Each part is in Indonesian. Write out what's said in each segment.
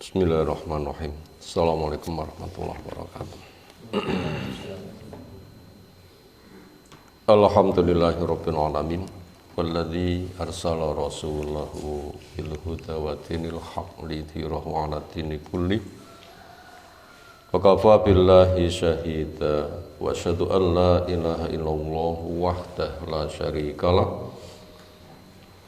Bismillahirrahmanirrahim. Assalamualaikum warahmatullahi wabarakatuh. Alhamdulillahirabbil alamin. Walladzi arsala rasulahu bil huda wa dinil haqq lidhirahu 'ala dini kulli. Wa kafa billahi syahida wa asyhadu an la ilaha illallah wahdahu la syarikalah.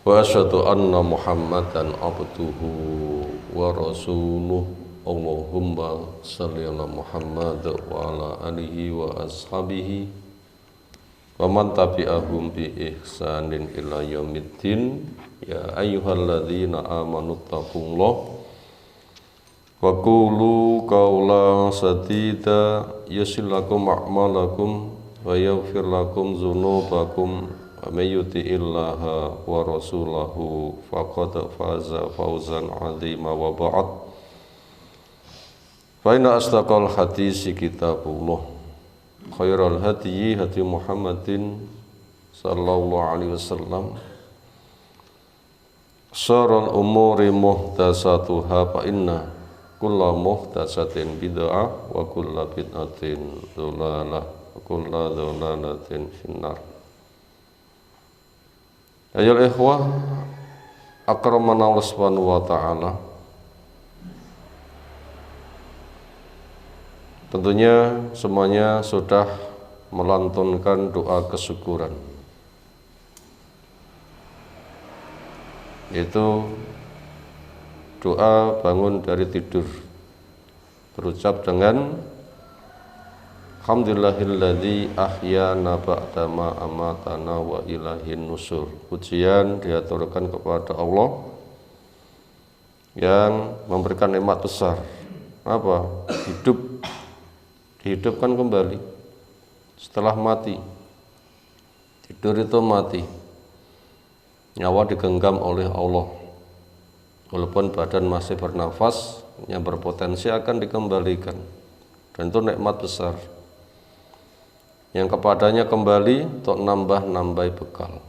Wa asyhadu anna Muhammadan abduhu wa rasuluh. Allahumma shalli ala Muhammad wa ala alihi wa ashabihi wa man tabi'ahum bi ihsanin ila yaumiddin. Ya ayyuhalladzina amanu taqullaha wa qulu qawlan sadida yaghfir lakum a'malakum wa yaghfir lakum dzunubakum. May yuti'illaha wa rasulahu faqad faza fawzan 'azima wa ba'd. Fa inna asdaqal hadisi kitabullah, khairal hadyi hadyu Muhammadin sallallahu alaihi wasallam, syarrul umuri muhdatsatuha, fa inna kulla muhdatsatin bid'ah wa kulla bid'atin dhalalah wa kulla dhalalatin finnar. Ayol ikhwah akramana Allah subhanahu wa ta'ala. Tentunya semuanya sudah melantunkan doa kesyukuran, yaitu doa bangun dari tidur, berucap dengan alhamdulillahilladzi ahyana ba'da ma amatana wa ilahin nusur. Pujian diaturkan kepada Allah yang memberikan nikmat besar. Apa? Hidup. Dihidupkan kembali setelah mati. Tidur itu mati. Nyawa digenggam oleh Allah. Walaupun badan masih bernafas, yang berpotensi akan dikembalikan. Dan itu nikmat besar yang kepadanya kembali untuk nambah-nambai bekal.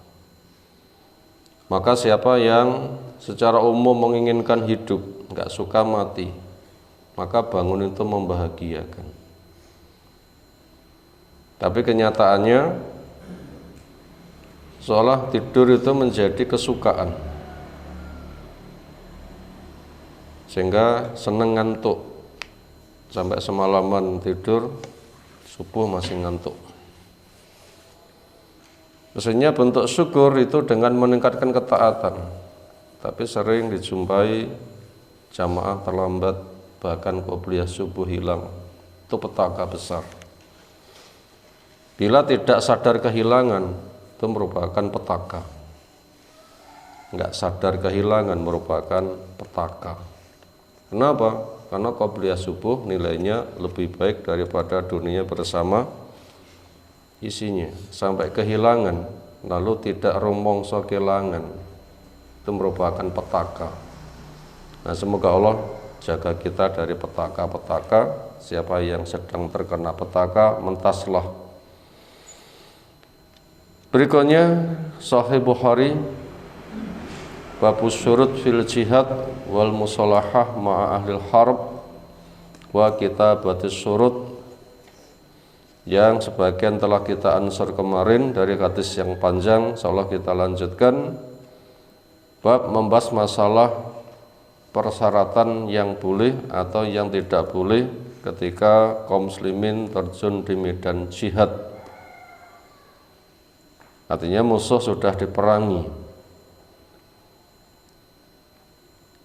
Maka siapa yang secara umum menginginkan hidup, nggak suka mati, maka bangun itu membahagiakan. Tapi kenyataannya seolah tidur itu menjadi kesukaan, sehingga seneng ngantuk, sampai semalaman tidur, subuh masih ngantuk. Mestinya bentuk syukur itu dengan meningkatkan ketaatan, tapi sering dijumpai jamaah terlambat, bahkan qobliyah subuh hilang. Itu petaka besar. Bila tidak sadar kehilangan, itu merupakan petaka. Enggak sadar kehilangan merupakan petaka. Kenapa? Karena qobliyah subuh nilainya lebih baik daripada dunia bersama isinya. Sampai kehilangan lalu tidak rumongso kehilangan, itu merupakan petaka. Nah, semoga Allah jaga kita dari petaka-petaka. Siapa yang sedang terkena petaka, mentaslah. Berikutnya Sahih Bukhari, babus syurut fil jihad wal musalahah ma'a ahlil harb wa kitabatis syurut, yang sebagian telah kita ansur kemarin dari hadis yang panjang. Insyaallah kita lanjutkan bab membahas masalah persyaratan yang boleh atau yang tidak boleh ketika kaum muslimin terjun di medan jihad. Artinya musuh sudah diperangi.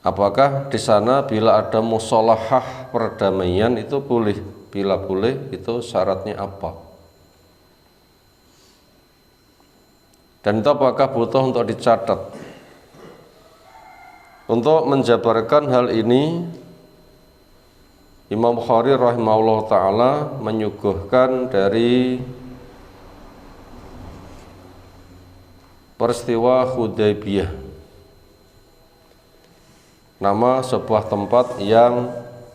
Apakah di sana bila ada musolahah perdamaian itu boleh? Bila boleh, itu syaratnya apa? Dan itu apakah butuh untuk dicatat? Untuk menjabarkan hal ini, Imam Bukhari rahimahullah ta'ala menyuguhkan dari peristiwa Hudaybiyah, nama sebuah tempat yang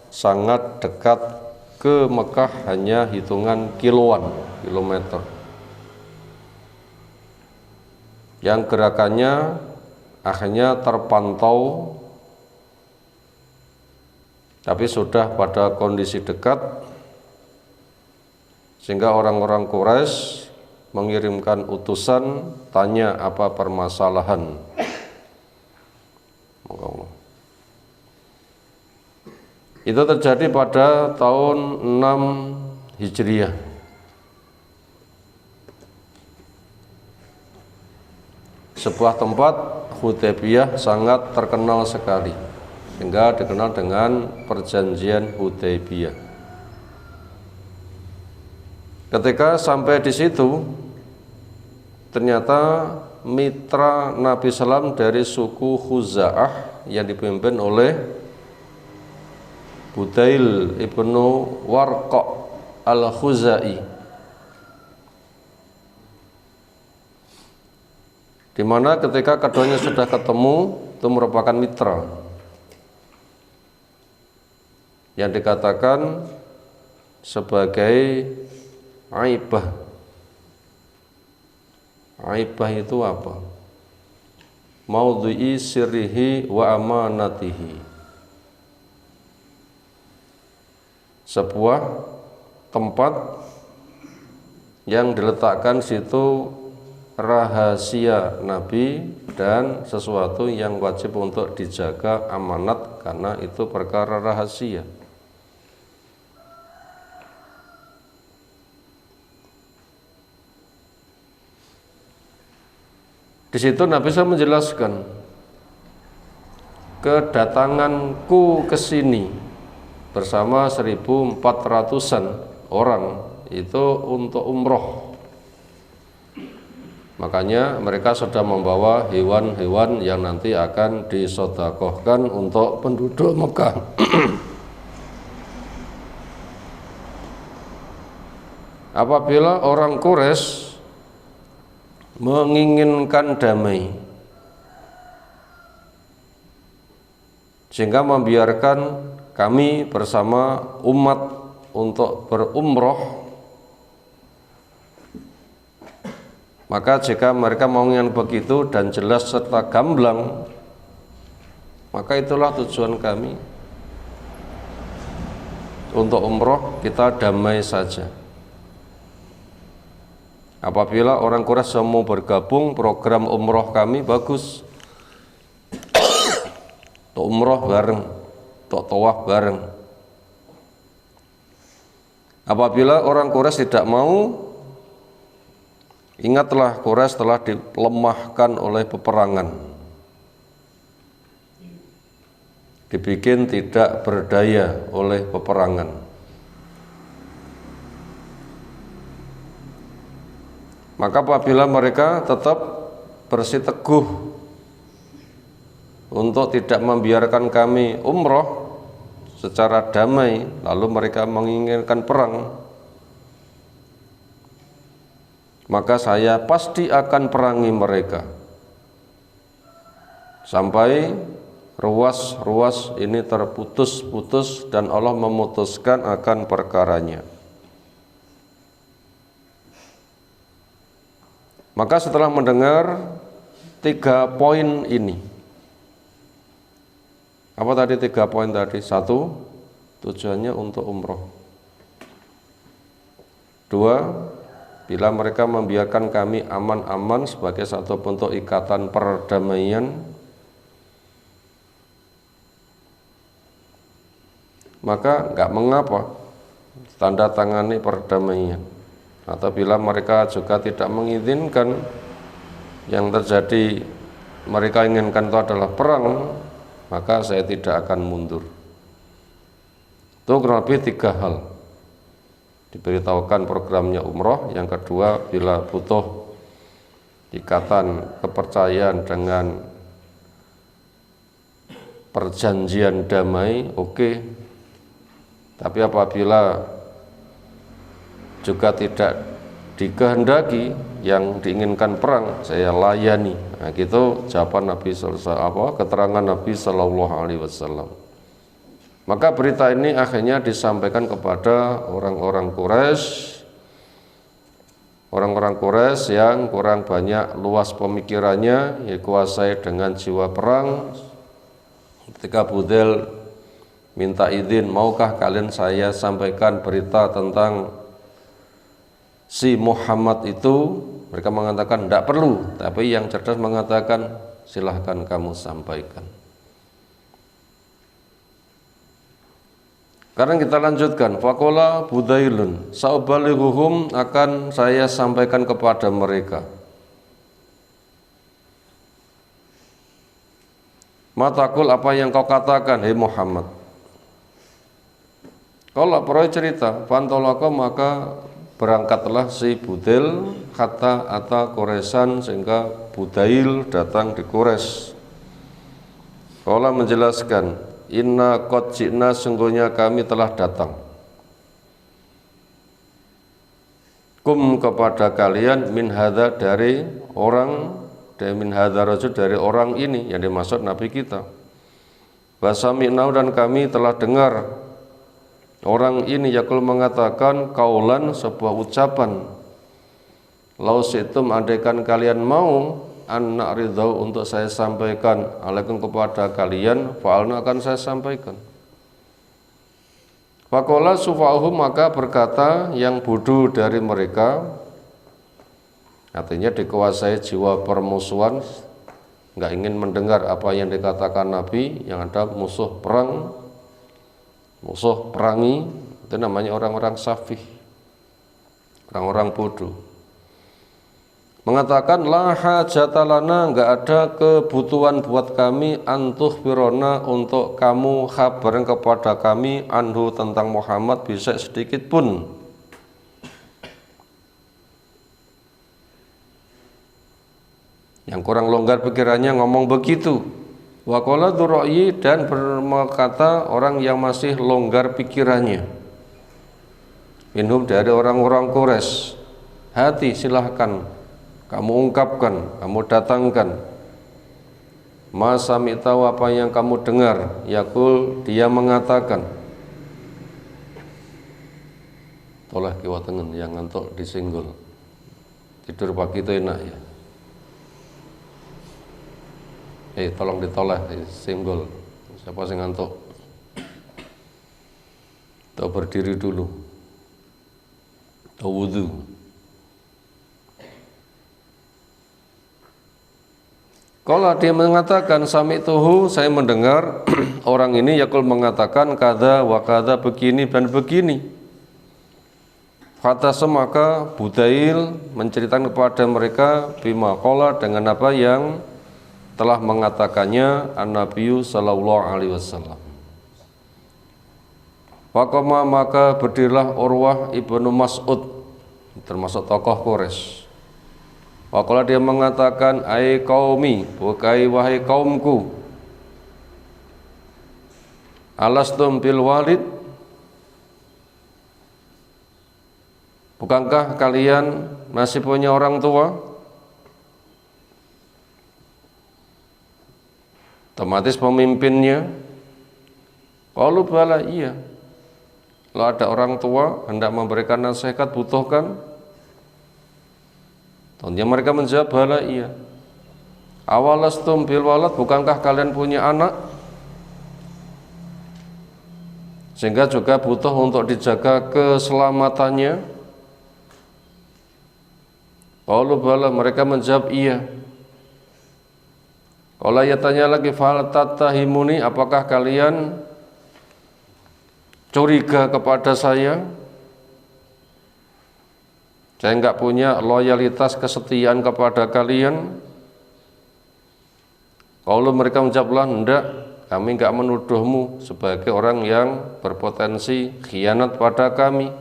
sangat dekat ke Mekah, hanya hitungan kilometer, yang gerakannya akhirnya terpantau tapi sudah pada kondisi dekat, sehingga orang-orang Quraisy mengirimkan utusan tanya apa permasalahan. Itu terjadi pada tahun 6 Hijriah. Sebuah tempat Hudaybiyah sangat terkenal sekali, sehingga dikenal dengan perjanjian Hudaybiyah. Ketika sampai di situ, ternyata mitra Nabi SAW dari suku Khuza'ah yang dipimpin oleh Budail ibnu Warqa al-Khuzai, di mana ketika keduanya sudah ketemu, itu merupakan mitra yang dikatakan sebagai aibah. Aibah itu apa? Maudhi'i sirrihi wa amanatihi. Sebuah tempat yang diletakkan situ rahasia Nabi dan sesuatu yang wajib untuk dijaga amanat karena itu perkara rahasia. Di situ Nabi SAW menjelaskan, kedatanganku ke sini bersama 1.400-an orang itu untuk umroh. Makanya mereka sudah membawa hewan-hewan yang nanti akan disedekahkan untuk penduduk Mekah. Apabila orang Quraisy menginginkan damai, sehingga membiarkan kami bersama umat untuk berumroh, maka jika mereka menginginkan begitu dan jelas serta gamblang, maka itulah tujuan kami. Untuk umroh kita damai saja. Apabila orang Quraisy mau bergabung, program umroh kami bagus. Untuk umroh bareng, untuk tawaf bareng. Apabila orang Quraisy tidak mau, ingatlah Quraisy telah dilemahkan oleh peperangan, dibikin tidak berdaya oleh peperangan. Maka apabila mereka tetap bersiteguh untuk tidak membiarkan kami umroh secara damai, lalu mereka menginginkan perang, maka saya pasti akan perangi mereka sampai ruas-ruas ini terputus-putus dan Allah memutuskan akan perkaranya. Maka setelah mendengar 3 poin ini, apa tadi 3 poin tadi? 1, tujuannya untuk umroh. 2, bila mereka membiarkan kami aman-aman sebagai satu bentuk ikatan perdamaian, maka enggak mengapa tanda tangani perdamaian. Atau bila mereka juga tidak mengizinkan, yang terjadi mereka inginkan itu adalah perang, maka saya tidak akan mundur. Itu kurang lebih 3 hal. Diberitahukan programnya umroh. Yang kedua, bila butuh ikatan kepercayaan dengan perjanjian damai, oke. Tapi apabila juga tidak dikehendaki, yang diinginkan perang, saya layani. Nah, gitu jawaban Nabi keterangan Nabi Sallallahu Alaihi Wasallam. Maka berita ini akhirnya disampaikan kepada orang-orang Quraisy yang kurang banyak luas pemikirannya, dikuasai dengan jiwa perang. Ketika Budail minta izin, maukah kalian saya sampaikan berita tentang si Muhammad itu? Mereka mengatakan tidak perlu, tapi yang cerdas mengatakan silahkan kamu sampaikan. Sekarang kita lanjutkan. Faqala Budailun, saubalighuhum, akan saya sampaikan kepada mereka. Matakul, apa yang kau katakan, hei Muhammad? Kalau perawi cerita, fantolako, maka berangkatlah si Budail hatta ata Quraisyan, sehingga Budail datang di Quraisy. Qala menjelaskan, inna qad ji'na, sungguhnya kami telah datang. Kum, kepada kalian, min hadza, dari orang, dari min hadza rajul, dari orang ini, yang dimaksud Nabi kita. Wa sami'na, dan kami telah dengar orang ini yakul mengatakan kaulan, sebuah ucapan. Lau situm, andaikan kalian mau, anak ridho, untuk saya sampaikan alaikum, kepada kalian, fa'alna, akan saya sampaikan. Faqala sufa'uhum, maka berkata yang bodoh dari mereka, artinya dikuasai jiwa permusuhan, nggak ingin mendengar apa yang dikatakan Nabi, yang ada musuh perang, musuh perangi, itu namanya orang-orang safih, orang-orang bodoh. Mengatakan la hajata lana, enggak ada kebutuhan buat kami, antuh birona, untuk kamu kabarin kepada kami, anhu, tentang Muhammad, bisa sedikit pun. Yang kurang longgar pikirannya ngomong begitu. Wa qala dzurra'i, dan berkata orang yang masih longgar pikirannya, minhum, dari orang-orang Quraisy, hati, silahkan kamu ungkapkan, kamu datangkan. Ma sami'ta, apa yang kamu dengar, yakul, dia mengatakan. Tolah kiwa tengen, yang ngantuk disinggol. Tidur pagi itu enak ya. Tolong ditoleh, singgol. Siapa sing ngantuk? Atau berdiri dulu, atau wudu. Kalau dia mengatakan sami'tuhu, saya mendengar orang ini yakul mengatakan kada wa kada, begini dan begini. Fatas, maka Budail menceritakan kepada mereka bima qala, dengan apa yang telah mengatakannya an-Nabiyyu sallallahu alaihi wasallam. Faqama, maka berdirilah Urwah ibnu Mas'ud, termasuk tokoh Quraisy. Waqala, dia mengatakan, ai qaumi, bukai wahai kaumku, alastum bil walid, bukankah kalian masih punya orang tua? Otomatis pemimpinnya, qalu bala, iya. Kalau ada orang tua hendak memberikan nasihat, butuhkan, tentunya mereka menjawab bala, iya. Awalastum bil walad, bukankah kalian punya anak, sehingga juga butuh untuk dijaga keselamatannya? Qalu bala, mereka menjawab iya. Qala, ia tanya lagi, fal tatahimuni, apakah kalian curiga kepada saya? Saya enggak punya loyalitas, kesetiaan kepada kalian? Kalau mereka menjawablah, enggak, kami enggak menuduhmu sebagai orang yang berpotensi khianat pada kami.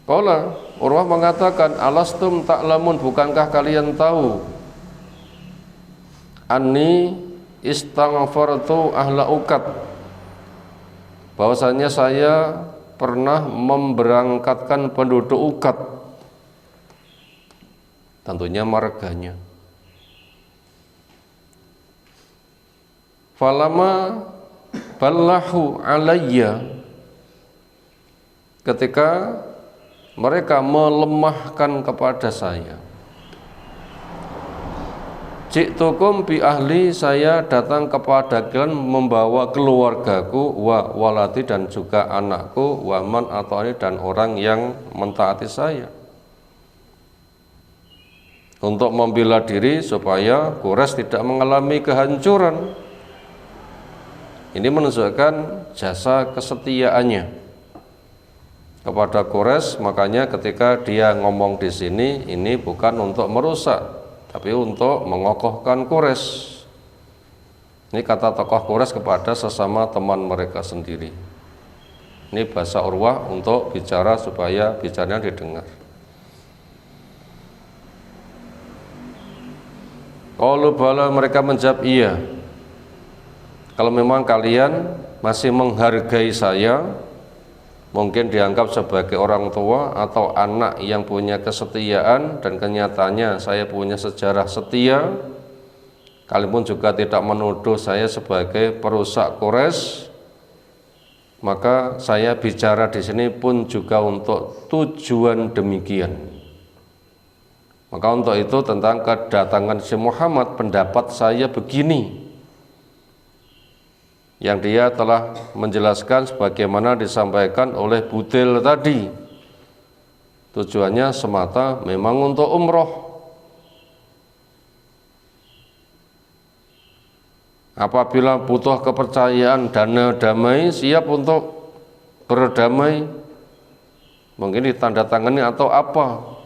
Qala, Urwah mengatakan, alastum ta'lamun, bukankah kalian tahu, anni istaghfartu ahla uqad, bahwasanya saya pernah memberangkatkan penduduk Uqad, tentunya marganya. Falama ballahu alayya, ketika mereka melemahkan kepada saya, Ji'tukum bi ahli, saya datang kepada kalian membawa keluargaku, wa waladi, dan juga anakku, wa man ata'ani, dan orang yang mentaati saya, untuk membela diri supaya Quraisy tidak mengalami kehancuran. Ini menunjukkan jasa kesetiaannya kepada Quraisy. Makanya ketika dia ngomong di sini, ini bukan untuk merusak, tapi untuk mengokohkan Quraisy. Ini kata tokoh Quraisy kepada sesama teman mereka sendiri. Ini bahasa Urwah untuk bicara supaya bicaranya didengar. Qalu bala, mereka menjawab iya. Kalau memang kalian masih menghargai saya, mungkin dianggap sebagai orang tua atau anak yang punya kesetiaan, dan kenyataannya saya punya sejarah setia, kalian pun juga tidak menuduh saya sebagai perusak Quraisy, maka saya bicara di sini pun juga untuk tujuan demikian. Maka untuk itu tentang kedatangan si Muhammad, pendapat saya begini, yang dia telah menjelaskan sebagaimana disampaikan oleh Budel tadi. Tujuannya semata memang untuk umroh. Apabila butuh kepercayaan dana damai, siap untuk berdamai, mungkin ditandatangani atau apa.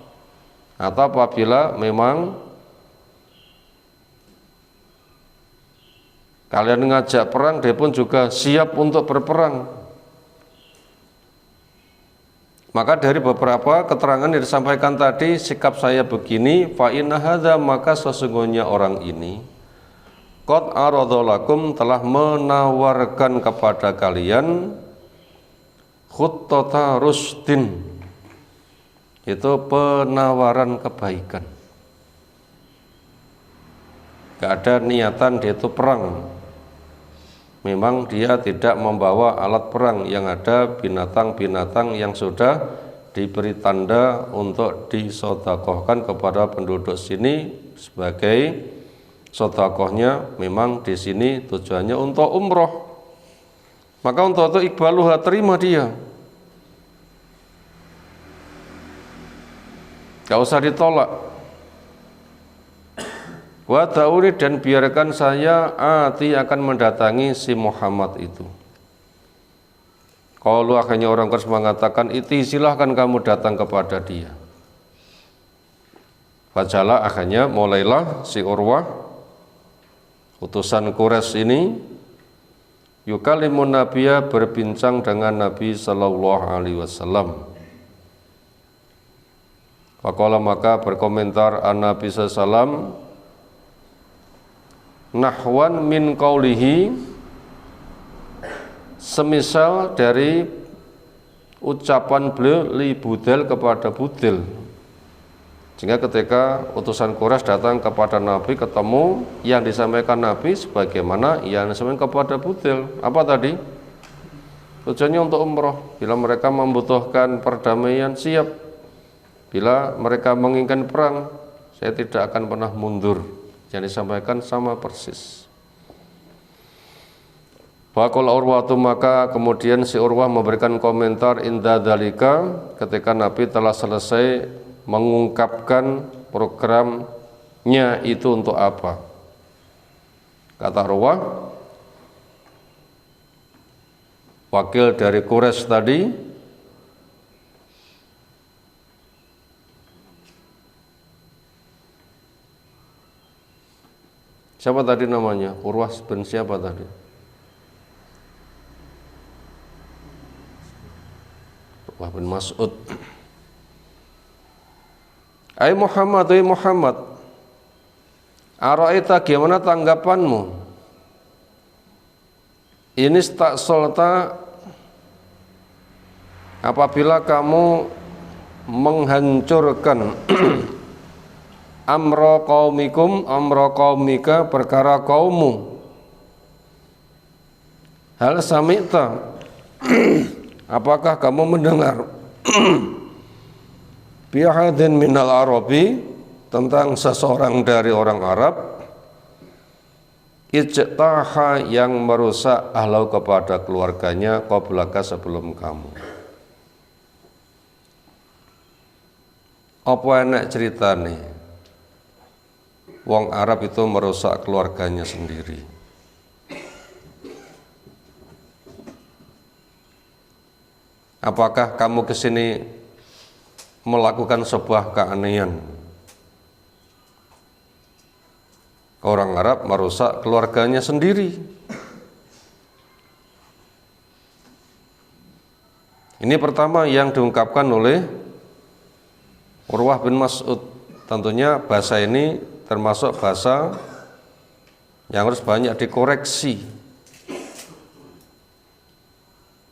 Atau apabila memang kalian ngajak perang, dia pun juga siap untuk berperang. Maka dari beberapa keterangan yang disampaikan tadi, sikap saya begini, fa inna hadza, maka sesungguhnya orang ini qad aradalakum, telah menawarkan kepada kalian khuttata rusdin, itu penawaran kebaikan. Gak ada niatan dia itu perang. Memang dia tidak membawa alat perang, yang ada binatang-binatang yang sudah diberi tanda untuk disodakohkan kepada penduduk sini sebagai sodakohnya. Memang di sini tujuannya untuk umroh. Maka untuk itu ikbaluha, terima dia, gak usah ditolak. Wa ta'uri, dan biarkan saya ati akan mendatangi si Muhammad itu. Kalau akhirnya orang Quraisy mengatakan, iti, silahkan kamu datang kepada dia. Fajala, akhirnya mulailah si Urwah, utusan Quraisy ini, yukalimun nabiyya, berbincang dengan Nabi sallallahu alaihi wasallam. Faqala, maka berkomentar an-Nabi sallallahu alaihi wasallam, nahwan min qaulihi, semisal dari ucapan beliau li Budel, kepada Budel. Sehingga ketika utusan Quraisy datang kepada Nabi, ketemu yang disampaikan Nabi sebagaimana yang disampaikan kepada Budel. Apa tadi? Tujuannya untuk umroh. Bila mereka membutuhkan perdamaian, siap. Bila mereka menginginkan perang, saya tidak akan pernah mundur. Yang disampaikan sama persis. Faqala Urwatu, maka kemudian si Urwah memberikan komentar inda dzalika, ketika Nabi telah selesai mengungkapkan programnya itu untuk apa. Kata Urwah, wakil dari Quraisy tadi, siapa tadi namanya? Urwah bin siapa tadi? Urwah bin Mas'ud. Ai Muhammad, ai Muhammad, araita, gimana tanggapanmu? Ini staksolta, apabila kamu menghancurkan amra qaumikum, amra qaumika, perkara kaummu. Hal sami'ta, apakah kamu mendengar bi ahadin minal arabi, tentang seseorang dari orang Arab, ijtaha yang merusak ahlau kepada keluarganya qablaka sebelum kamu. Apa enak ceritane wong Arab itu merusak keluarganya sendiri? Apakah kamu kesini melakukan sebuah keanehan? Orang Arab merusak keluarganya sendiri. Ini pertama yang diungkapkan oleh Urwah bin Mas'ud. Tentunya bahasa ini termasuk bahasa yang harus banyak dikoreksi.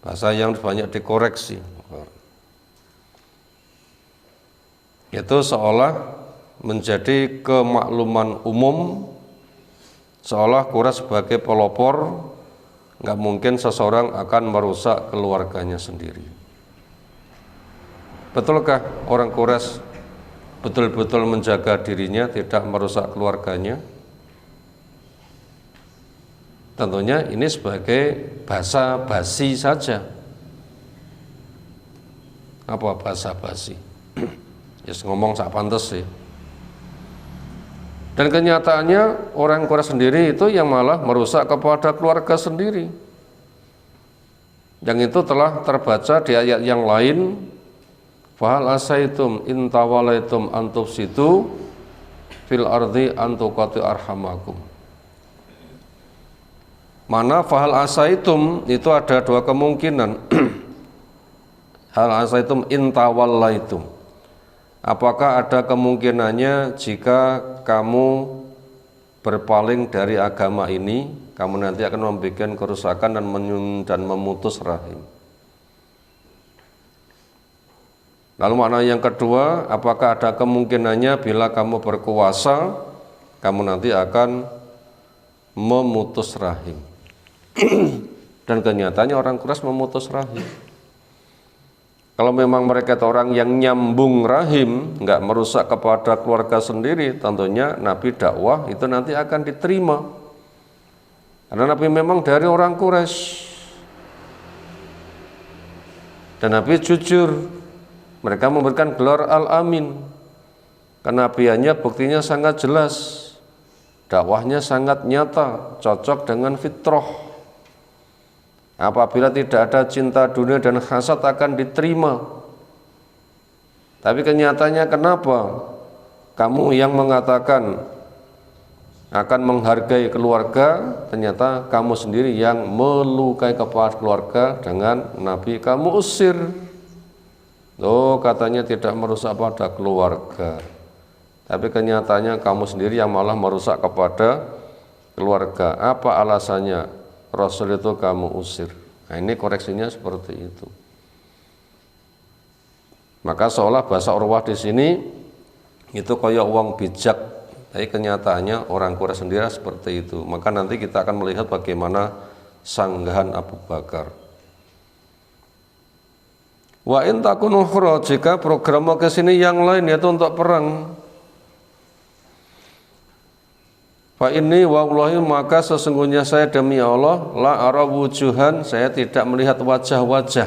Bahasa yang harus banyak dikoreksi. Itu seolah menjadi kemakluman umum, seolah Quraisy sebagai pelopor, nggak mungkin seseorang akan merusak keluarganya sendiri. Betulkah orang Quraisy betul-betul menjaga dirinya, tidak merusak keluarganya? Tentunya ini sebagai bahasa basi saja. Apa bahasa basi? Yes, ngomong sak pantes sih. Dan kenyataannya orang Quraisy sendiri itu yang malah merusak kepada keluarga sendiri. Yang itu telah terbaca di ayat yang lain, fahal asaitum in tawalaitum an tufsidu fil ardi an tuqati arhamakum. Mana fahal asaitum itu ada dua kemungkinan. Hal asaitum in tawallaitum. Apakah ada kemungkinannya jika kamu berpaling dari agama ini, kamu nanti akan membuat kerusakan dan memutus rahim? Lalu makna yang kedua, apakah ada kemungkinannya bila kamu berkuasa, kamu nanti akan memutus rahim? Dan kenyataannya orang Quraisy memutus rahim. Kalau memang mereka itu orang yang nyambung rahim, nggak merusak kepada keluarga sendiri, tentunya Nabi dakwah itu nanti akan diterima. Karena Nabi memang dari orang Quraisy. Dan Nabi jujur, mereka memberikan gelar Al-Amin. Kenabiannya buktinya sangat jelas, dakwahnya sangat nyata, cocok dengan fitrah. Apabila tidak ada cinta dunia dan hasad akan diterima. Tapi kenyataannya kenapa? Kamu yang mengatakan akan menghargai keluarga, ternyata kamu sendiri yang melukai kepada keluarga dengan Nabi kamu usir. Oh, katanya tidak merusak pada keluarga. Tapi kenyataannya kamu sendiri yang malah merusak kepada keluarga. Apa alasannya? Rasul itu kamu usir. Nah, ini koreksinya seperti itu. Maka seolah bahasa Urwah di sini itu kayak uang bijak, tapi kenyataannya orang Quraisy sendiri seperti itu. Maka nanti kita akan melihat bagaimana sanggahan Abu Bakar. Wa in takun ukhra, jika program ke sini yang lain yaitu untuk perang. Fa inni wallahi, maka sesungguhnya saya demi Allah la ara wujuhan, saya tidak melihat wajah-wajah.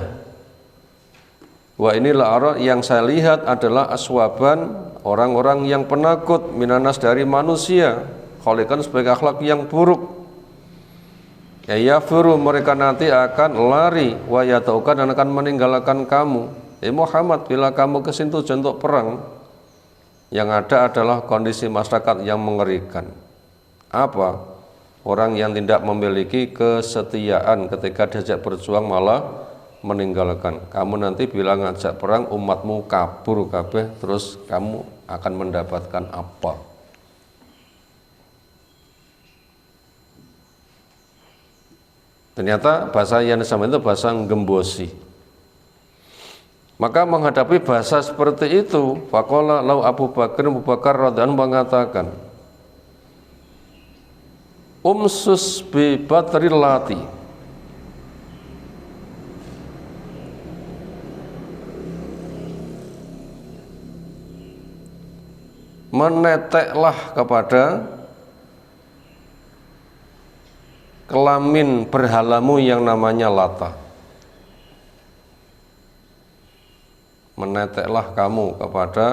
Wa ini la ara, yang saya lihat adalah aswaban, orang-orang yang penakut, minanas dari manusia, khalikan sebagai akhlak yang buruk. Ya furu, mereka nanti akan lari, wa yataukan, dan akan meninggalkan kamu. Muhammad, bila kamu kesini tujuan untuk perang, yang ada adalah kondisi masyarakat yang mengerikan. Apa? Orang yang tidak memiliki kesetiaan ketika diajak berjuang malah meninggalkan. Kamu nanti bila ngajak perang umatmu kabur kabeh, terus kamu akan mendapatkan apa? Ternyata bahasa yang disampaikan itu bahasa gembosi. Maka menghadapi bahasa seperti itu, faqala lau Abu Bakar radhiyallahu mengatakan, umsus bi batrilati, meneteklah kepada kelamin berhalamu yang namanya Lata. Meneteklah kamu kepada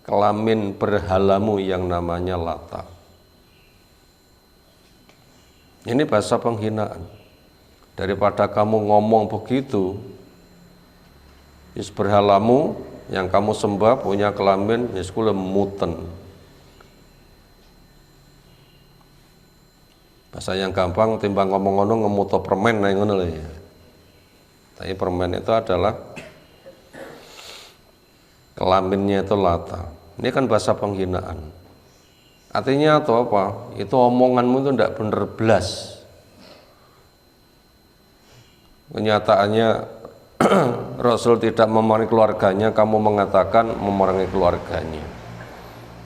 kelamin berhalamu yang namanya Lata. Ini bahasa penghinaan. Daripada kamu ngomong begitu, berhalamu yang kamu sembah punya kelamin kula muten. Bahasa yang gampang timbang ngomong ngono ngemuto permen nah ngono lho ya. Tapi permen itu adalah kelaminnya itu Lata. Ini kan bahasa penghinaan. Artinya atau apa? Itu omonganmu itu tidak bener belas. Kenyataannya Rasul tidak memerangi keluarganya, kamu mengatakan memerangi keluarganya.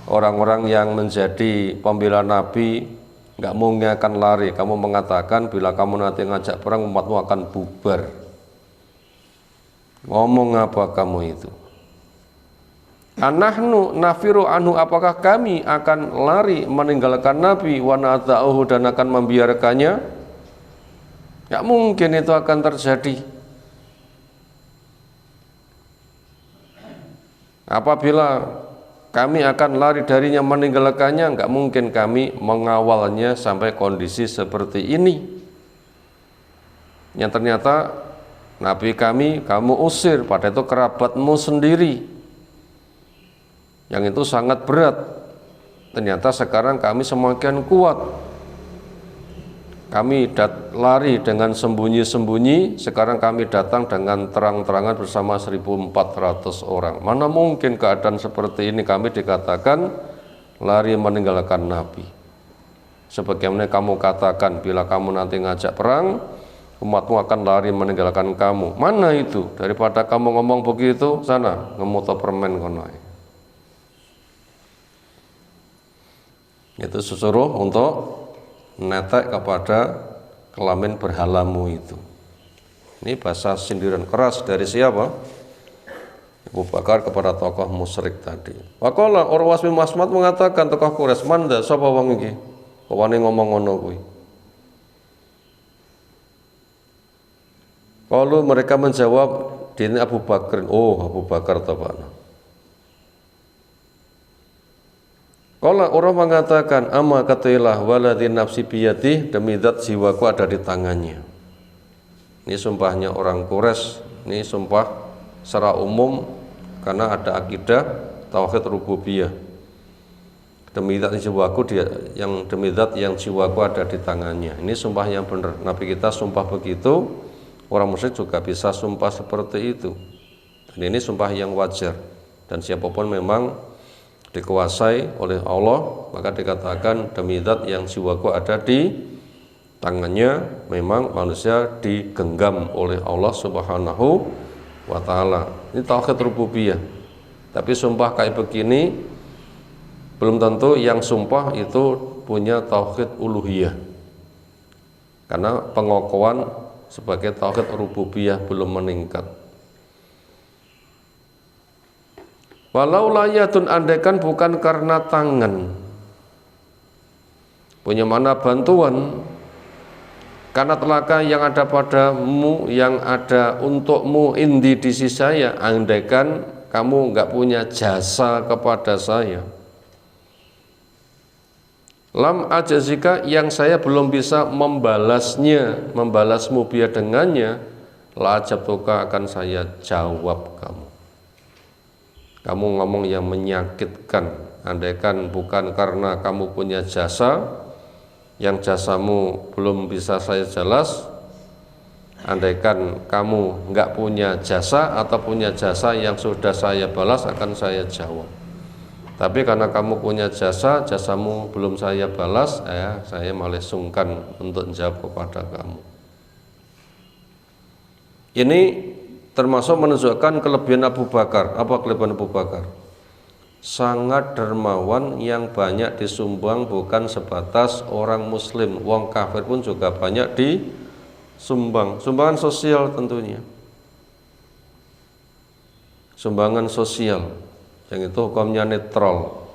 Orang-orang yang menjadi pembela Nabi nggak mungkin akan lari. Kamu mengatakan bila kamu nanti ngajak perang umatmu akan bubar. Ngomong apa kamu itu? Anahnu nafiru anhu, apakah kami akan lari meninggalkan Nabi wa nata'uhu dan akan membiarkannya? Nggak mungkin itu akan terjadi. Apabila kami akan lari darinya meninggalkannya, nggak mungkin kami mengawalnya sampai kondisi seperti ini. Yang ternyata Nabi kami kamu usir, pada itu kerabatmu sendiri. Yang itu sangat berat. Ternyata sekarang kami semakin kuat. Kami lari dengan sembunyi-sembunyi, sekarang kami datang dengan terang-terangan bersama 1.400 orang. Mana mungkin keadaan seperti ini kami dikatakan lari meninggalkan Nabi. Sebagaimana kamu katakan bila kamu nanti ngajak perang, umatmu akan lari meninggalkan kamu. Mana itu? Daripada kamu ngomong begitu, sana ngemuto permen kono. Itu suruh untuk netek kepada kelamin berhalamu itu. Ini bahasa sindiran keras dari siapa? Abu Bakar kepada tokoh musyrik tadi. Waqala Urwas bin Mas'ud mengatakan tokoh Quraisy, "Manda sapa wong iki? Kok wani ngomong ngono kuwi?" Kalau mereka menjawab, "Dini Abu Bakar." Oh, Abu Bakar to, Pak. Kalau orang mengatakan ama katilah waladhi nafsi biyadih, demi zat jiwaku ada di tangannya. Ini sumpahnya orang Quraisy, ini sumpah secara umum karena ada akidah tauhid rububiyah. Demi zat jiwaku demi zat yang jiwaku ada di tangannya. Ini sumpah yang benar. Nabi kita sumpah begitu, orang musyrik juga bisa sumpah seperti itu. Dan ini sumpah yang wajar. Dan siapapun memang dikuasai oleh Allah, maka dikatakan demi zat yang jiwaku ada di tangannya. Memang manusia digenggam oleh Allah Subhanahu wa ta'ala. Ini tauhid rububiyah. Tapi sumpah kayak begini belum tentu yang sumpah itu punya tauhid uluhiyah, karena pengakuan sebagai tauhid rububiyah belum meningkat. Walau layatun, andaikan bukan karena tangan, punya mana bantuan, karena telaka yang ada padamu, yang ada untukmu, indi di sisi saya, andaikan kamu enggak punya jasa kepada saya, lam ajazika, yang saya belum bisa membalasnya, membalasmu biar dengannya, la ajabtuka, akan saya jawab kamu. Kamu ngomong yang menyakitkan. Andaikan bukan karena kamu punya jasa, yang jasamu belum bisa saya jelas, andaikan kamu enggak punya jasa atau punya jasa yang sudah saya balas, akan saya jawab. Tapi karena kamu punya jasa, jasamu belum saya balas, saya malah sungkan untuk menjawab kepada kamu. Ini termasuk menunjukkan kelebihan Abu Bakar. Apa kelebihan Abu Bakar? Sangat dermawan, yang banyak disumbang bukan sebatas orang muslim, wong kafir pun juga banyak disumbang. Sumbangan sosial tentunya. Sumbangan sosial yang itu hukumnya netral.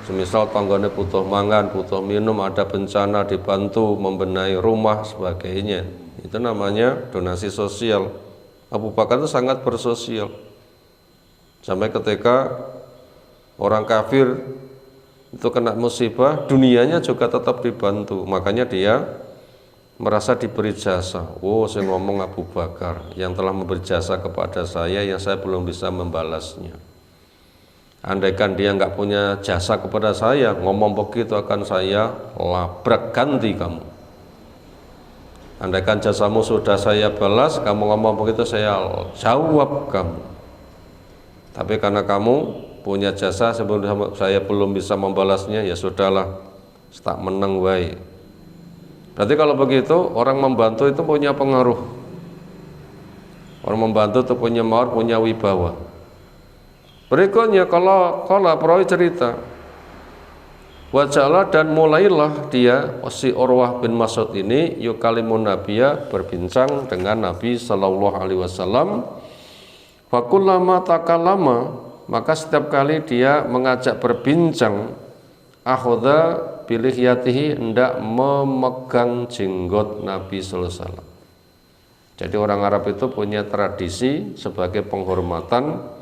Semisal tanggane butuh mangan, butuh minum, ada bencana, dibantu membenahi rumah sebagainya. Itu namanya donasi sosial. Abu Bakar itu sangat bersosial. Sampai ketika orang kafir itu kena musibah, dunianya juga tetap dibantu. Makanya dia merasa diberi jasa. Oh, saya ngomong Abu Bakar yang telah memberi jasa kepada saya yang saya belum bisa membalasnya. Andaikan dia nggak punya jasa kepada saya, ngomong begitu akan saya labrak, ganti kamu. Andaikan jasamu sudah saya balas, kamu ngomong begitu saya jawab kamu. Tapi karena kamu punya jasa sebelum saya belum bisa membalasnya, ya sudahlah, tak menang wae. Berarti kalau begitu orang membantu itu punya pengaruh. Orang membantu itu punya mawar, punya wibawa. Berikutnya kalau perawi cerita wajahlah dan mulailah dia si Urwah bin Mas'ud ini yukalimun nabiyya berbincang dengan Nabi sallallahu alaihi wasallam. Fakullama takallama, maka setiap kali dia mengajak berbincang akhadha bilihyatihi, hendak memegang jenggot Nabi sallallahu alaihi wasallam. Jadi orang Arab itu punya tradisi sebagai penghormatan,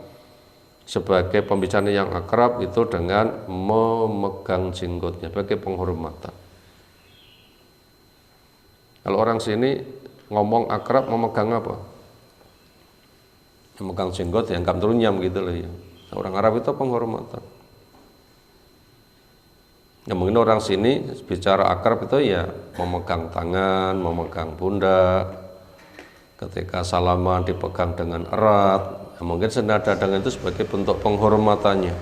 sebagai pembicaraan yang akrab itu dengan memegang jenggotnya sebagai penghormatan. Kalau orang sini ngomong akrab memegang apa? Memegang jenggot ya angkat terunyam gitu loh ya. Orang Arab itu penghormatan. Ya mungkin orang sini bicara akrab itu ya memegang tangan, memegang pundak. Ketika salaman dipegang dengan erat. Mungkin senada dengan itu sebagai bentuk penghormatannya.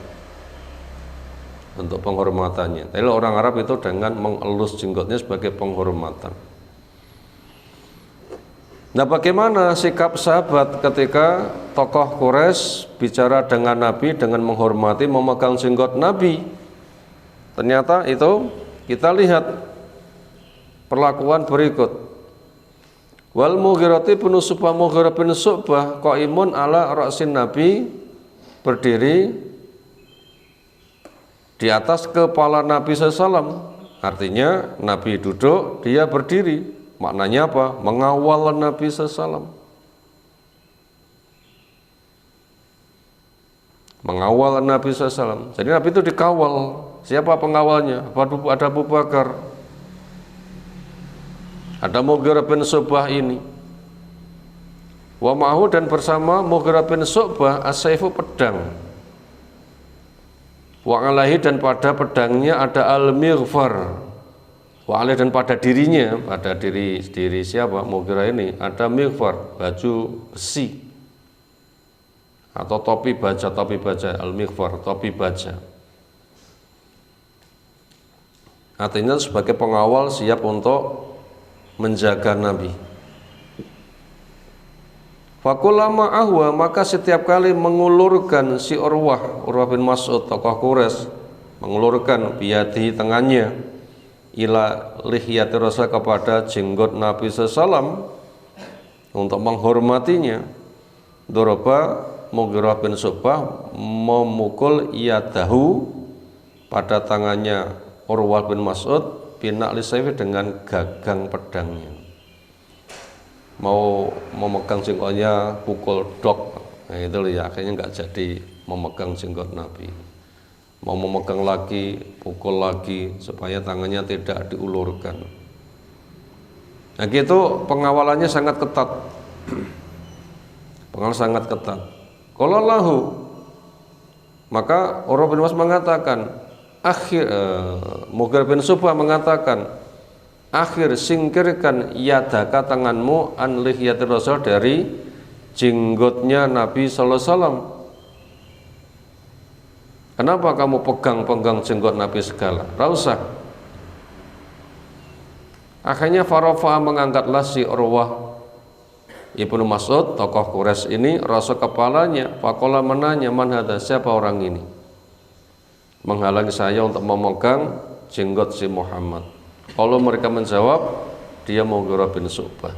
Bentuk penghormatannya. Tapi orang Arab itu dengan mengelus jenggotnya sebagai penghormatan. Nah, bagaimana sikap sahabat ketika tokoh Quraisy bicara dengan Nabi dengan menghormati, memegang jenggot Nabi? Ternyata itu kita lihat perlakuan berikut. Wal Mughirati bin Syu'bah, Mughirah bin Syu'bah qaimun ala ra'sin Nabi, berdiri di atas kepala Nabi SAW. Artinya Nabi duduk, dia berdiri. Maknanya apa? Mengawal Nabi SAW. Mengawal Nabi SAW. Jadi Nabi itu dikawal. Siapa pengawalnya? Ada Abu Bakar, ada Mughirah bin Syu'bah ini. Wa ma'hu, dan bersama Mughirah bin Syu'bah as-saifu, pedang. Wa alaihi, dan pada pedangnya ada al-mighfar. Wa alaihi, dan pada dirinya, pada diri siapa? Mughirah ini ada mighfar, baju besi atau topi baja, al-mighfar, topi baja. Artinya sebagai pengawal siap untuk menjaga Nabi. Fakullama ahwa, maka setiap kali mengulurkan si Urwah bin Mas'ud tokoh Quraisy, mengulurkan biyadihi tangannya ila lihyati Rasul, kepada jenggot Nabi sallallahu untuk menghormatinya. Doroba Mughirah bin Syu'bah memukul yadahu, pada tangannya Urwah bin Mas'ud, bina'li sayfi, dengan gagang pedangnya. Mau memegang jenggotnya, pukul dok. Nah itu loh ya, akhirnya nggak jadi memegang jenggot Nabi. Mau memegang lagi, pukul lagi, supaya tangannya tidak diulurkan. Nah gitu pengawalannya sangat ketat. Pengawalan sangat ketat. Qala lahu, maka Urwah bin Mas'ud mengatakan, Mughirah bin Syu'bah mengatakan, akhir, singkirkan yadaka, tanganmu, an lihyati Rasul, dari jenggotnya Nabi sallallahu alaihi wasallam. Kenapa kamu pegang jenggot Nabi segala? Tidak usah. Akhirnya Farafa, mengangkatlah si Urwah ibnu Mas'ud tokoh Quraisy ini rasa kepalanya. Faqala, menanya, man hadza, siapa orang ini menghalangi saya untuk memegang jenggot si Muhammad? Kalau mereka menjawab, dia Mughirah bin Syu'bah.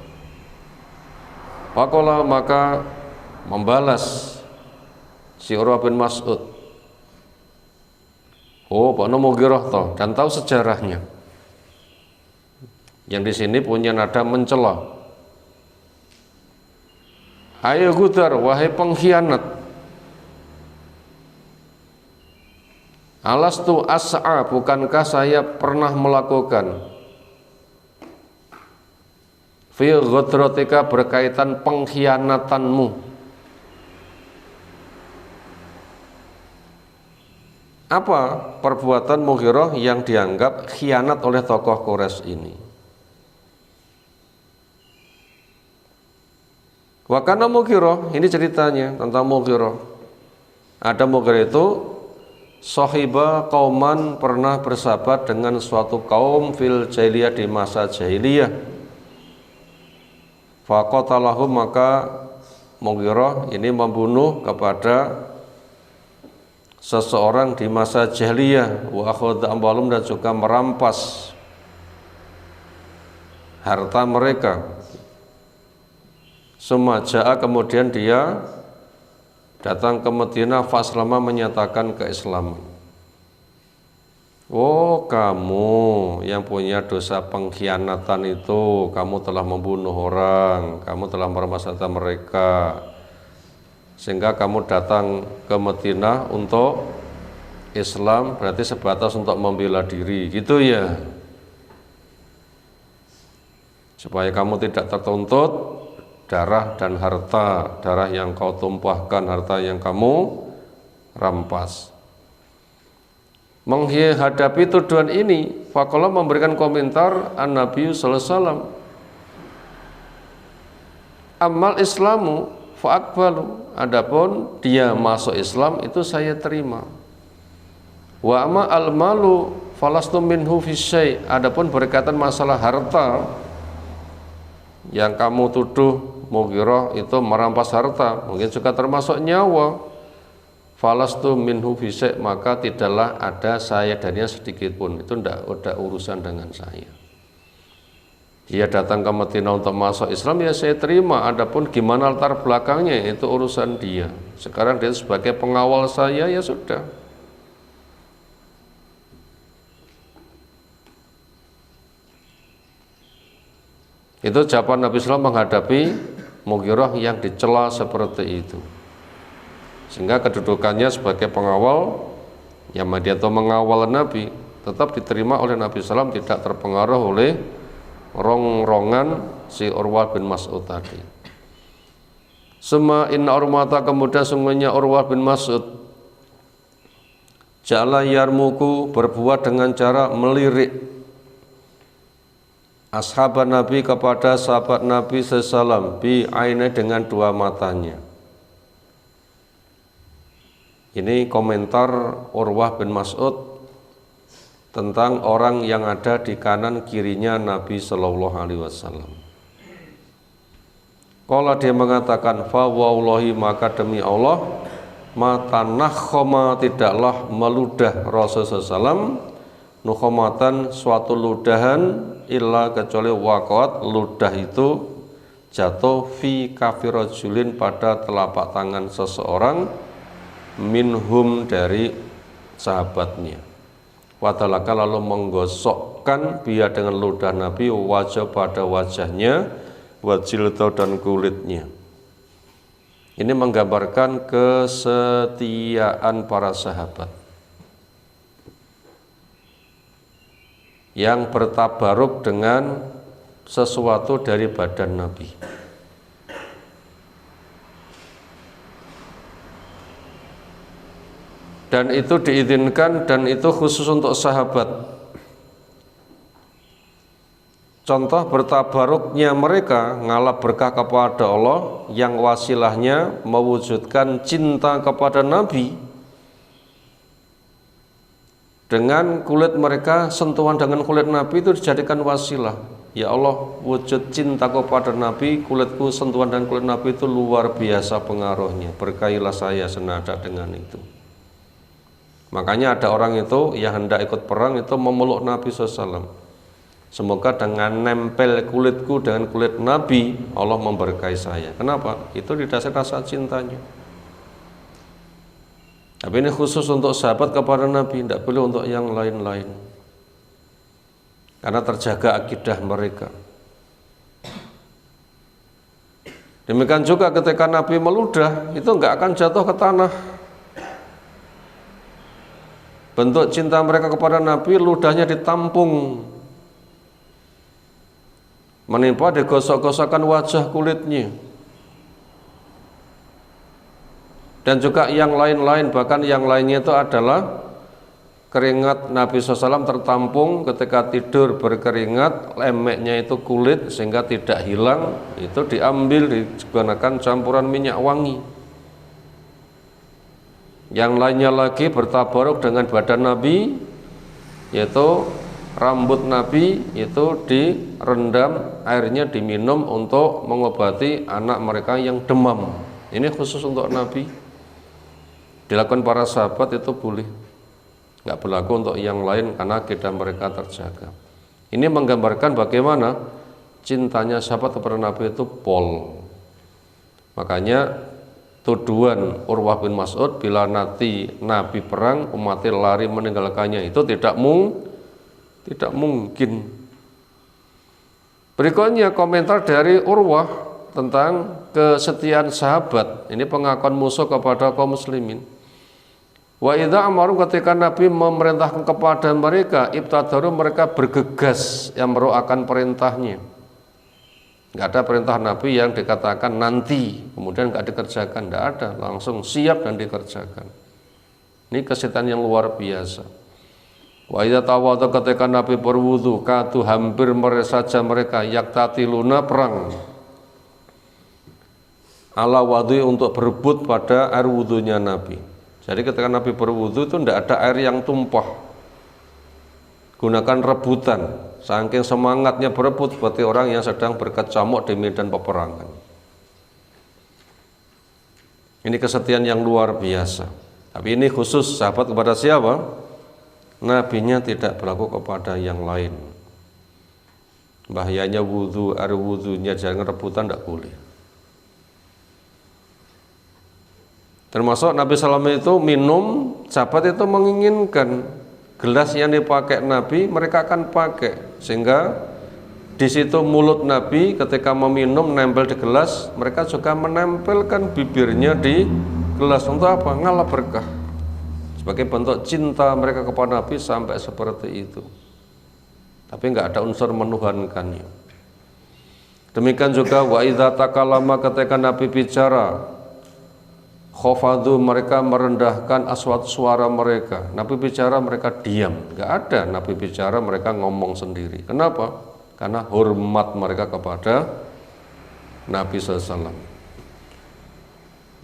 Faqala, maka membalas si Urwah bin Mas'ud, Oh, Pak Mughirah toh, dan tahu sejarahnya. Yang di sini punya nada mencela. Ayo Gudar, wahai pengkhianat. Alastu as'a, bukankah saya pernah melakukan fi ghadratika, berkaitan pengkhianatanmu. Apa perbuatan Mughirah yang dianggap khianat oleh tokoh Quraisy ini? Wa kana Mughirah, ini ceritanya tentang Mughirah. Ada Mughirah itu sahiba kauman, pernah bersahabat dengan suatu kaum fil jahiliyah, di masa jahiliyah. Faqatalahum, maka Mughirah ini membunuh kepada seseorang di masa jahiliyah, wa akhadha amwalum, dan juga merampas harta mereka. Semaja, kemudian dia datang ke Madinah, faslama, menyatakan keislaman. Oh, kamu yang punya dosa pengkhianatan itu, kamu telah membunuh orang, kamu telah merampas harta mereka, sehingga kamu datang ke Madinah untuk Islam, berarti sebatas untuk membela diri, gitu ya, supaya kamu tidak tertuntut darah dan harta, darah yang kau tumpahkan, harta yang kamu rampas. Menghadapi tuduhan ini, faqala, memberikan komentar An-Nabi sallallahu alaihi wasallam, amal Islamu fa'akbalu, adapun dia masuk Islam itu saya terima. Wa amma al-malu falastu minhu fi syai', adapun berkaitan masalah harta yang kamu tuduh Mughirah itu merampas harta, mungkin juga termasuk nyawa, falastu minhu fi syai', maka tidaklah ada saya darinya sedikit pun, itu tidak ada urusan dengan saya. Dia datang ke Madinah untuk masuk Islam, ya saya terima. Adapun gimana latar belakangnya, itu urusan dia. Sekarang dia sebagai pengawal saya, ya sudah. Itu jawaban Nabi SAW menghadapi Mughirah yang dicela seperti itu. Sehingga kedudukannya sebagai pengawal, yang dia itu mengawal Nabi, tetap diterima oleh Nabi SAW, tidak terpengaruh oleh rong-rongan si Urwah bin Mas'ud tadi. Suma inna Urmata, kemudian sungguhnya Urwah bin Mas'ud, ja'ala yarmuku, berbuat dengan cara melirik ashaban Nabi, kepada sahabat Nabi sallallahu bi aine, dengan dua matanya. Ini komentar Urwah bin Mas'ud tentang orang yang ada di kanan kirinya Nabi Shallallahu Alaihi Wasallam. Kalau dia mengatakan, fa wallahi, maka demi Allah, mata nakhoma, tidaklah meludah Rasulullah SAW, nukhomatan, suatu ludahan, illa, kecuali waqat, ludah itu jatuh fi kafirojulin, pada telapak tangan seseorang, minhum, dari sahabatnya. Wadalaka, lalu menggosokkan dia dengan ludah Nabi, wajah, pada wajahnya, wajilto, dan kulitnya. Ini menggambarkan kesetiaan para sahabat yang bertabaruk dengan sesuatu dari badan Nabi. Dan itu diizinkan, dan itu khusus untuk sahabat. Contoh bertabaruknya mereka ngalap berkah kepada Allah, yang wasilahnya mewujudkan cinta kepada Nabi. Dengan kulit mereka, sentuhan dengan kulit Nabi itu dijadikan wasilah. Ya Allah, wujud cinta kepada Nabi, kulitku sentuhan dan kulit Nabi itu luar biasa pengaruhnya. Berkahilah saya senada dengan itu. Makanya ada orang itu yang hendak ikut perang itu memeluk Nabi SAW. Semoga dengan nempel kulitku dengan kulit Nabi, Allah memberkahi saya. Kenapa? Itu didasarkan rasa cintanya. Tapi ini khusus untuk sahabat kepada Nabi, tidak boleh untuk yang lain-lain. Karena terjaga akidah mereka. Demikian juga ketika Nabi meludah, itu enggak akan jatuh ke tanah. Bentuk cinta mereka kepada Nabi, ludahnya ditampung, menimpa digosok-gosokkan wajah kulitnya. Dan juga yang lain-lain, bahkan yang lainnya itu adalah keringat Nabi SAW tertampung ketika tidur berkeringat, lemeknya itu kulit sehingga tidak hilang, itu diambil digunakan campuran minyak wangi. Yang lainnya lagi bertabaruk dengan badan Nabi, yaitu rambut Nabi itu direndam, airnya diminum untuk mengobati anak mereka yang demam. Ini khusus untuk Nabi. Dilakukan para sahabat itu boleh, nggak berlaku untuk yang lain karena akidah mereka terjaga. Ini menggambarkan bagaimana cintanya sahabat kepada Nabi itu pol. Makanya tuduhan Urwah bin Mas'ud bila nanti Nabi perang umatnya lari meninggalkannya itu tidak mungkin. Berikutnya komentar dari Urwah tentang kesetiaan sahabat. Ini pengakuan musuh kepada kaum muslimin. Wa idza amaru, ketika Nabi memerintahkan kepada mereka, ibtadaru, mereka bergegas yang akan perintahnya. Enggak ada perintah Nabi yang dikatakan nanti kemudian enggak dikerjakan, enggak ada, langsung siap dan dikerjakan. Ini kesetiaan yang luar biasa. Wa idza tawadha, ketika Nabi berwudu, katu hampir saja mereka yaktatiluna perang. Ala wadhu, untuk berebut pada air wudunya Nabi. Jadi ketika Nabi berwudu itu tidak ada air yang tumpah, gunakan rebutan, saking semangatnya berebut seperti orang yang sedang berkecamuk di medan peperangan. Ini kesetiaan yang luar biasa. Tapi ini khusus sahabat kepada siapa? Nabinya tidak berlaku kepada yang lain. Bahayanya wudu, air wudunya jangan rebutan, tidak boleh. Termasuk Nabi SAW itu minum, sahabat itu menginginkan gelas yang dipakai Nabi, mereka akan pakai, sehingga di situ mulut Nabi ketika meminum nempel di gelas, mereka juga menempelkan bibirnya di gelas. Untuk apa? Ngalah berkah. Sebagai bentuk cinta mereka kepada Nabi sampai seperti itu. Tapi enggak ada unsur menuhankannya. Demikian juga wa idza takallama, ketika Nabi bicara, khofadu, mereka merendahkan aswat, suara mereka. Nabi bicara mereka diam, nggak ada Nabi bicara mereka ngomong sendiri. Kenapa? Karena hormat mereka kepada Nabi SAW.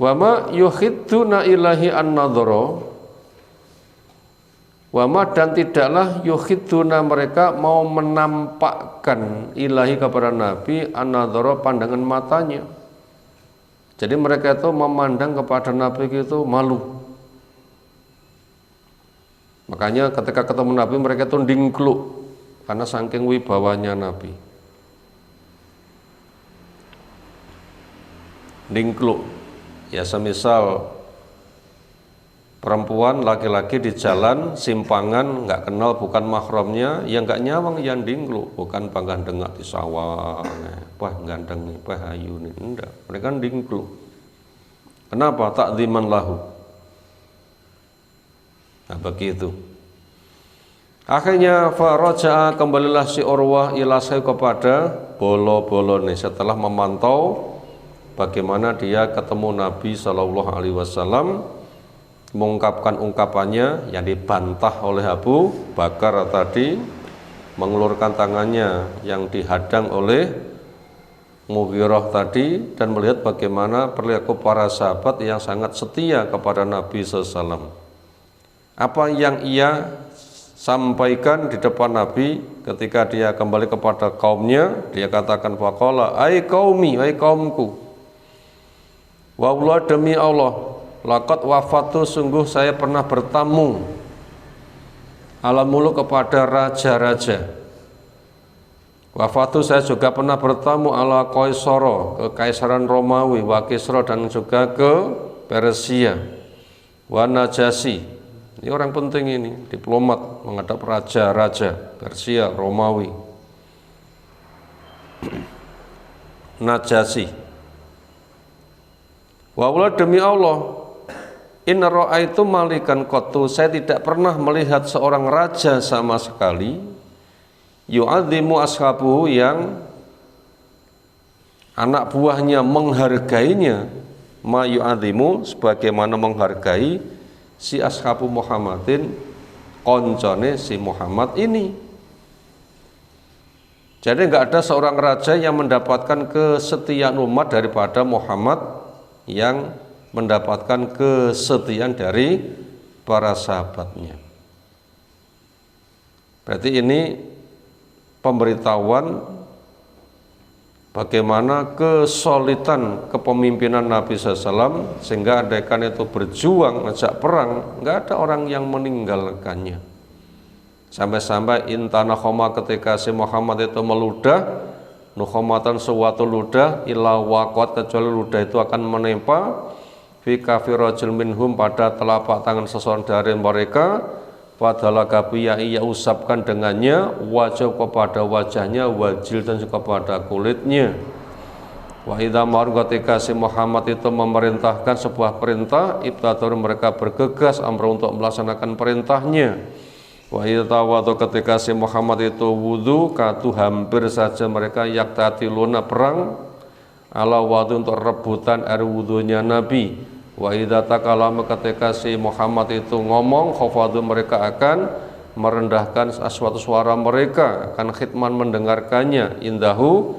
Wama yuhidduna ilahi an-nadhara, wama, dan tidaklah yuhidduna, mereka mau menampakkan ilahi kepada Nabi an-nadhara, pandangan matanya. Jadi mereka itu memandang kepada Nabi itu malu. Makanya ketika ketemu Nabi mereka itu dingkluk karena saking wibawanya Nabi. Dingkluk. Ya semisal perempuan laki-laki di jalan simpangan nggak kenal bukan mahramnya, ya nggak nyawang yang dingkluk, bukan panggandeng di sawah. Wah gandeng nih, wah ayu nih, enggak. Mereka dingkluk. Kenapa? Ta'dziman lahu. Nah begitu. Akhirnya faraja'a, kembalilah si Urwah ila saya kepada bolo-bolo nih, setelah memantau bagaimana dia ketemu Nabi Shallallahu Alaihi Wasallam, mengungkapkan ungkapannya yang dibantah oleh Abu Bakar tadi, mengulurkan tangannya yang dihadang oleh Mughirah tadi, dan melihat bagaimana perilaku para sahabat yang sangat setia kepada Nabi SAW. Apa yang ia sampaikan di depan Nabi ketika dia kembali kepada kaumnya, dia katakan faqala, ai qaumi, ai kaumku, wallah, demi Allah, laqad wafatu, sungguh saya pernah bertamu ala muluk, kepada raja-raja. Wafatu, saya juga pernah bertamu ala Qaisara, kekaisaran Romawi, wa Kisra, dan juga ke Persia. Wa Najasyi, ini orang penting ini, diplomat menghadap raja-raja Persia, Romawi. Najasyi. Wa wala demi Allah, in ra'aitu malikan qattu, saya tidak pernah melihat seorang raja sama sekali yu'adzimu ashabuhu, yang anak buahnya menghargainya, ma yu'adzimu, sebagaimana menghargai si ashabu Muhammadin, koncone si Muhammad ini. Jadi enggak ada seorang raja yang mendapatkan kesetiaan umat daripada Muhammad yang mendapatkan kesetiaan dari para sahabatnya. Berarti ini pemberitahuan bagaimana kesolidan kepemimpinan Nabi SAW, sehingga andaikan itu berjuang ngajak perang, enggak ada orang yang meninggalkannya. Sampai-sampai intana khoma, ketika si Muhammad itu meludah, nukhomatan suatu ludah, illa waqat, kecuali ludah itu akan menimpa fi kafirajul minhum, pada telapak tangan seseorang dari mereka, padahal kabiya, ia usapkan dengannya wajah kepada wajahnya, wajil dan kepada kulitnya. Wa idza mar, ketika si Muhammad itu memerintahkan sebuah perintah, ibtadur, mereka bergegas amr, untuk melaksanakan perintahnya. Wa idza tawadu, ketika si Muhammad itu wudu, katu, hampir saja mereka yaktatiluna, perang, ala wadu, untuk rebutan air wudunya Nabi. Wa idza takallama, ketika si Muhammad itu ngomong, khafadu, mereka akan merendahkan suatu suara mereka, akan khidman mendengarkannya, indahu,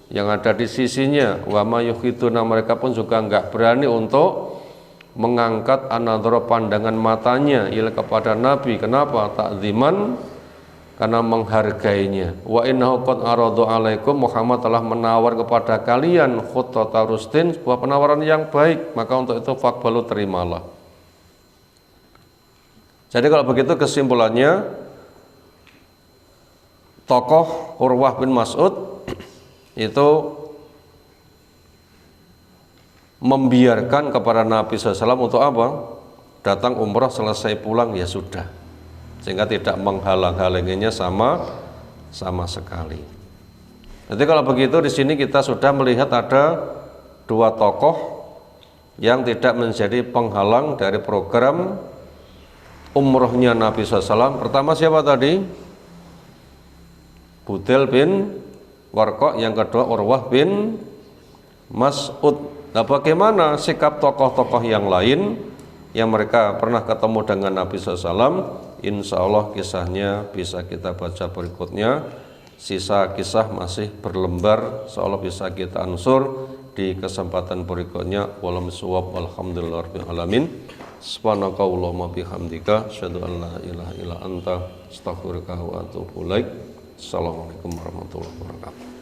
yang ada di sisinya. Wa ma yukhiduna, mereka pun juga enggak berani untuk mengangkat anadhara, pandangan matanya, ila, kepada Nabi. Kenapa? Ta'ziman, karena menghargainya. Wa innahu qad aradu alaikum, Muhammad telah menawar kepada kalian khuttata rustin, sebuah penawaran yang baik, maka untuk itu faqbalu, terimalah. Jadi kalau begitu kesimpulannya, tokoh Urwah bin Mas'ud itu membiarkan kepada Nabi SAW untuk apa? Datang umrah, selesai pulang ya sudah, sehingga tidak menghalang-halanginya sama sekali. Jadi kalau begitu di sini kita sudah melihat ada dua tokoh yang tidak menjadi penghalang dari program umrohnya Nabi SAW. Pertama siapa tadi? Budel bin Warqa, yang kedua Urwah bin Mas'ud. Nah, bagaimana sikap tokoh-tokoh yang lain yang mereka pernah ketemu dengan Nabi SAW? Insya Allah kisahnya bisa kita baca berikutnya. Sisa kisah masih berlembar, insya Allah bisa kita ansur di kesempatan berikutnya. Walam suwab, alhamdulillahirabbil alamin. Subhanakallahumma bihamdika, asyhadu an la ilaha illa anta, astaghfiruka wa atubu ilaik. Assalamualaikum warahmatullahi wabarakatuh.